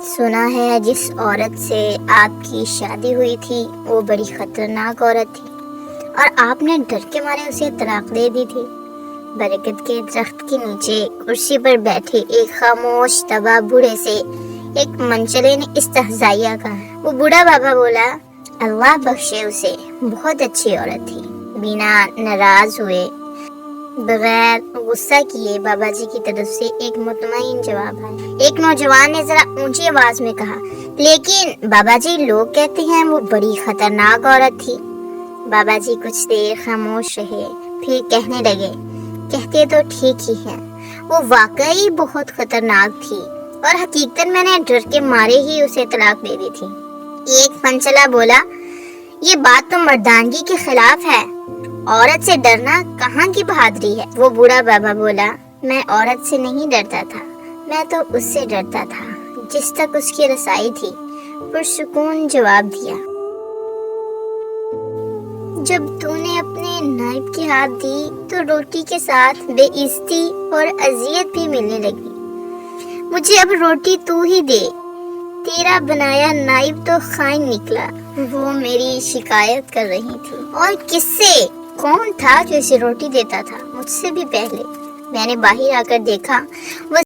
سنا ہے جس عورت سے آپ کی شادی ہوئی تھی وہ بڑی خطرناک عورت تھی اور آپ نے ڈر کے مارے اسے طلاق دے دی تھی۔ برکت کے درخت کے نیچے کرسی پر بیٹھے ایک خاموش تباہ بوڑھے سے ایک منچلے نے استہزائیہ کہا۔ وہ بوڑھا بابا بولا، اللہ بخشے اسے، بہت اچھی عورت تھی۔ بنا ناراض ہوئے، بغیر غصہ کیے بابا جی کی طرف سے ایک مطمئن جواب آیا۔ ایک نوجوان نے ذرا اونچی آواز میں کہا، لیکن بابا جی لوگ کہتے ہیں وہ بڑی خطرناک عورت تھی۔ بابا جی کچھ دیر خاموش رہے، پھر کہنے لگے، کہتے تو ٹھیک ہی ہیں، وہ واقعی بہت خطرناک تھی اور حقیقت میں نے ڈر کے مارے ہی اسے طلاق دے دی تھی۔ ایک پنچلا بولا، یہ بات تو مردانگی کے خلاف ہے، عورت سے ڈرنا کہاں کی بہادری ہے۔ وہ بوڑھا بابا بولا، میں عورت سے نہیں ڈرتا تھا، میں تو اس سے ڈرتا تھا جس تک اس کی رسائی تھی۔ پرسکون جواب دیا، جب تو نے اپنے نائب کی ہاتھ دی تو روٹی کے ساتھ بے عزتی اور اذیت بھی ملنے لگی۔ مجھے اب روٹی تو ہی دے، تیرا بنایا نائب تو خائن نکلا۔ وہ میری شکایت کر رہی تھی۔ اور کس سے؟ کون تھا جو اسے روٹی دیتا تھا؟ مجھ سے بھی پہلے۔ میں نے باہر آ کر دیکھا وہ